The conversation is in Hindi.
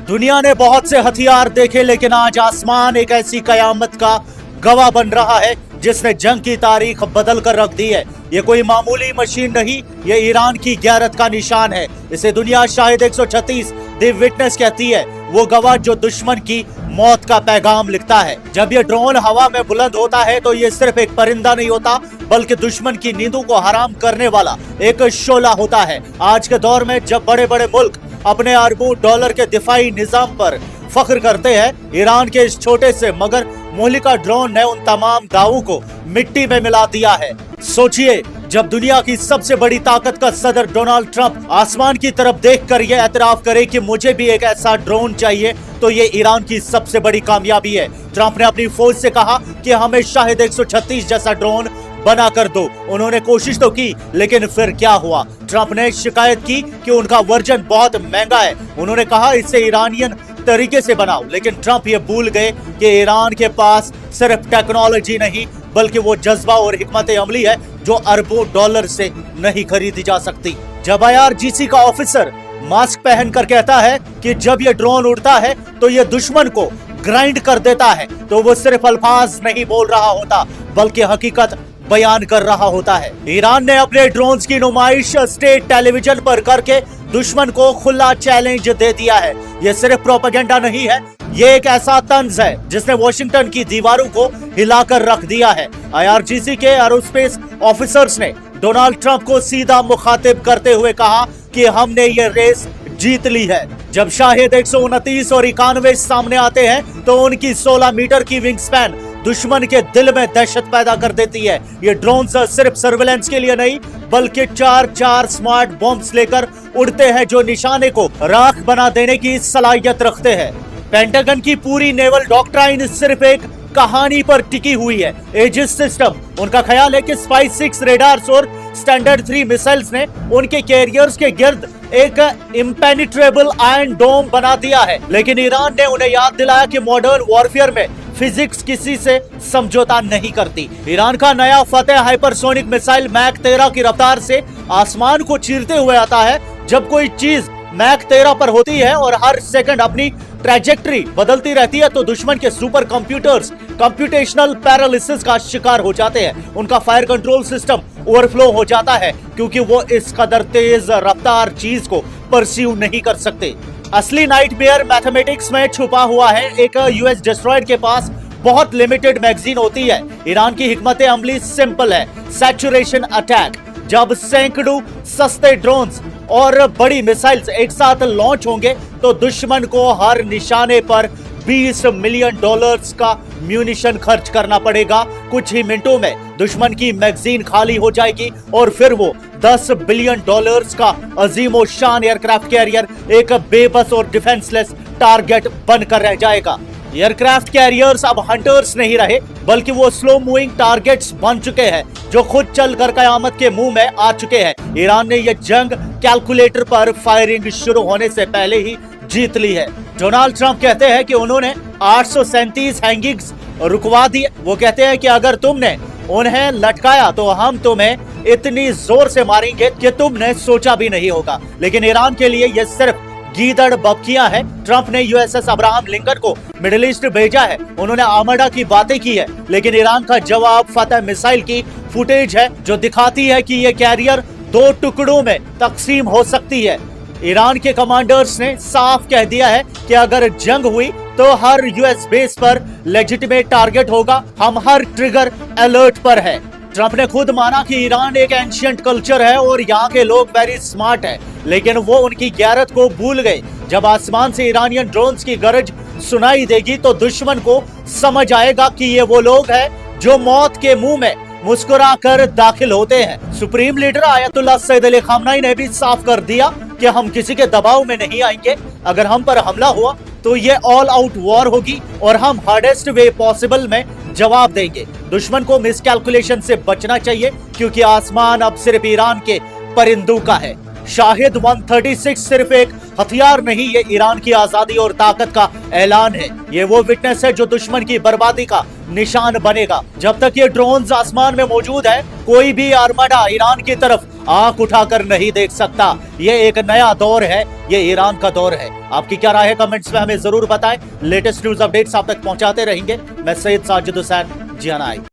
दुनिया ने बहुत से हथियार देखे, लेकिन आज आसमान एक ऐसी कयामत का गवाह बन रहा है जिसने जंग की तारीख बदल कर रख दी है। ये कोई मामूली मशीन नहीं, ये ईरान की गैरत का निशान है। इसे दुनिया शाहिद 136 द विटनेस कहती है, वो गवाह जो दुश्मन की मौत का पैगाम लिखता है। जब ये ड्रोन हवा में बुलंद होता है तो ये सिर्फ एक परिंदा नहीं होता, बल्कि दुश्मन की नींदों को हराम करने वाला एक शोला होता है। आज के दौर में जब बड़े बड़े मुल्क अपने अरबों डॉलर के दिफाई निजाम पर फख्र करते हैं, ईरान के इस छोटे से मगर मुहलिका ड्रोन ने उन तमाम दावों को मिट्टी में मिला दिया है। सोचिए, जब दुनिया की सबसे बड़ी ताकत का सदर डोनाल्ड ट्रंप आसमान की तरफ देखकर यह एतराफ करे कि मुझे भी एक ऐसा ड्रोन चाहिए, तो ये ईरान की सबसे बड़ी कामयाबी है। ट्रंप ने अपनी फौज से कहा कि हमें शाहिद 136 जैसा ड्रोन बना कर दो। उन्होंने कोशिश तो की, लेकिन फिर क्या हुआ? ट्रंप ने शिकायत की कि उनका वर्जन बहुत महंगा है। उन्होंने कहा इसे ईरानियन तरीके से बनाओ, लेकिन ट्रंप ये भूल गए कि ईरान के पास सिर्फ टेक्नोलॉजी नहीं, बल्कि वो जज्बा और हिकमत अमली है जो अरबों डॉलर से नहीं खरीदी जा सकती। जब IRGC का ऑफिसर मास्क पहनकर कहता है कि जब ये ड्रोन उड़ता है तो ये दुश्मन को ग्राइंड कर देता है, तो वो सिर्फ अल्फाज नहीं बोल रहा होता, बल्कि हकीकत बयान कर रहा होता है। ईरान ने अपने ड्रोन्स की नुमाइश स्टेट टेलीविजन पर करके दुश्मन को खुला चैलेंज दे दिया है। ये सिर्फ प्रोपेगेंडा नहीं है, ये एक ऐसा तंज है जिसने वॉशिंगटन की दीवारों को हिलाकर रख दिया है। IRGC के एरोस्पेस ऑफिसर्स ने डोनाल्ड ट्रंप को सीधा मुखातिब करते हुए कहा कि हमने ये रेस जीत ली है। जब शाहिद 129 और 91 सामने आते हैं तो उनकी 16 मीटर की विंग स्पैन दुश्मन के दिल में दहशत पैदा कर देती है। ये ड्रोन सिर्फ सर्विलेंस के लिए नहीं, बल्कि 4 स्मार्ट बॉम्ब्स लेकर उड़ते हैं जो निशाने को राख बना देने की सलाहियत रखते हैं। पेंटागन की पूरी नेवल डॉक्ट्राइन सिर्फ एक कहानी पर टिकी हुई है, एजिस सिस्टम। उनका ख्याल है कि स्पाइस 6 रेडार्स और स्टैंडर्ड 3 मिसाइल्स ने उनके कैरियर्स के गिर्द एक इम्पेनिट्रेबल आयरन डोम बना दिया है। लेकिन ईरान ने उन्हें याद दिलाया कि मॉडर्न वॉरफेयर में फिजिक्स किसी से समझौता नहीं करती। ईरान का नया फतेह हाइपरसोनिक मिसाइल मैक 13 की रफ्तार से आसमान को चीरते हुए आता है। जब कोई चीज मैक 13 पर होती है और हर सेकंड अपनी ट्रैजेक्टरी बदलती रहती है, तो दुश्मन के सुपर कंप्यूटर्स कंप्यूटेशनल पैरालिसिस का शिकार हो जाते हैं। उनका फायर कंट्रोल सिस्टम ओवरफ्लो हो जाता है, क्योंकि वो इस कदर तेज रफ्तार चीज को परस्यू नहीं कर सकते। असली नाइटमेयर मैथमेटिक्स में छुपा हुआ है। एक US डिस्ट्रॉयर के पास बहुत लिमिटेड मैगजीन होती है। ईरान की हिकमत अमली सिंपल है, सैचुरेशन अटैक। जब सैकड़ों सस्ते ड्रोन्स और बड़ी मिसाइल्स एक साथ लॉन्च होंगे तो दुश्मन को हर निशाने पर $20 मिलियन का म्यूनिशन खर्च करना पड़ेगा। कुछ ही मिनटों में दुश्मन की मैगजीन खाली हो जाएगी और फिर वो $10 बिलियन का अजीम और शान एयरक्राफ्ट कैरियर एक बेबस और डिफेंसलेस टारगेट बनकर रह जाएगा। एयरक्राफ्ट कैरियर्स अब हंटर्स नहीं रहे, बल्कि वो स्लो मूविंग टारगेट्स बन चुके हैं जो खुद चलकर कयामत के मुंह में आ चुके हैं। ईरान ने यह जंग कैलकुलेटर पर फायरिंग शुरू होने से पहले ही जीत ली है। डोनाल्ड ट्रंप कहते हैं कि उन्होंने 837 हैंगिंग्स रुकवा दी। वो कहते हैं कि अगर तुमने उन्हें लटकाया तो हम तुम्हें इतनी जोर से मारेंगे कि तुमने सोचा भी नहीं होगा। लेकिन ईरान के लिए यह सिर्फ गीदड़ बबकियां है। ट्रंप ने USS अब्राहम लिंकन को मिडिल ईस्ट भेजा है, उन्होंने आर्मडा की बातें की है, लेकिन ईरान का जवाब फतेह मिसाइल की फुटेज है जो दिखाती है कि यह कैरियर 2 टुकड़ों में तकसीम हो सकती है। ईरान के कमांडर्स ने साफ कह दिया है कि अगर जंग हुई तो हर US बेस पर लेजिटिमेट टारगेट होगा। हम हर ट्रिगर अलर्ट पर है। ट्रंप ने खुद माना कि ईरान एक एंशिएंट कल्चर है और यहाँ के लोग वेरी स्मार्ट हैं, लेकिन वो उनकी गैरत को भूल गए। जब आसमान से ईरानियन ड्रोन्स की गरज सुनाई देगी तो दुश्मन को समझ आएगा कि ये वो लोग हैं जो मौत के मुंह में मुस्कुराकर दाखिल होते हैं। Supreme leader Ayatollah Syed Ali Khamenei ने भी साफ कर दिया कि हम किसी के दबाव में नहीं आएंगे। अगर हम पर हमला हुआ तो ये ऑल आउट वॉर होगी और हम हार्डेस्ट वे पॉसिबल में जवाब देंगे। दुश्मन को मिसकैलकुलेशन से बचना चाहिए, क्योंकि आसमान अब सिर्फ ईरान के परिंदों का है। शाहिद 136 सिर्फ एक हथियार नहीं, ये ईरान की आजादी और ताकत का ऐलान है। ये वो विटनेस है जो दुश्मन की बर्बादी का निशान बनेगा। जब तक ये ड्रोन्स आसमान में मौजूद है, कोई भी आर्मडा ईरान की तरफ आंख उठाकर नहीं देख सकता। ये एक नया दौर है, ये ईरान का दौर है। आपकी क्या राय है कमेंट्स में हमें जरूर बताएं। लेटेस्ट न्यूज अपडेट्स आप तक पहुंचाते रहेंगे। मैं सैयद साजिद हुसैन, जिया 9।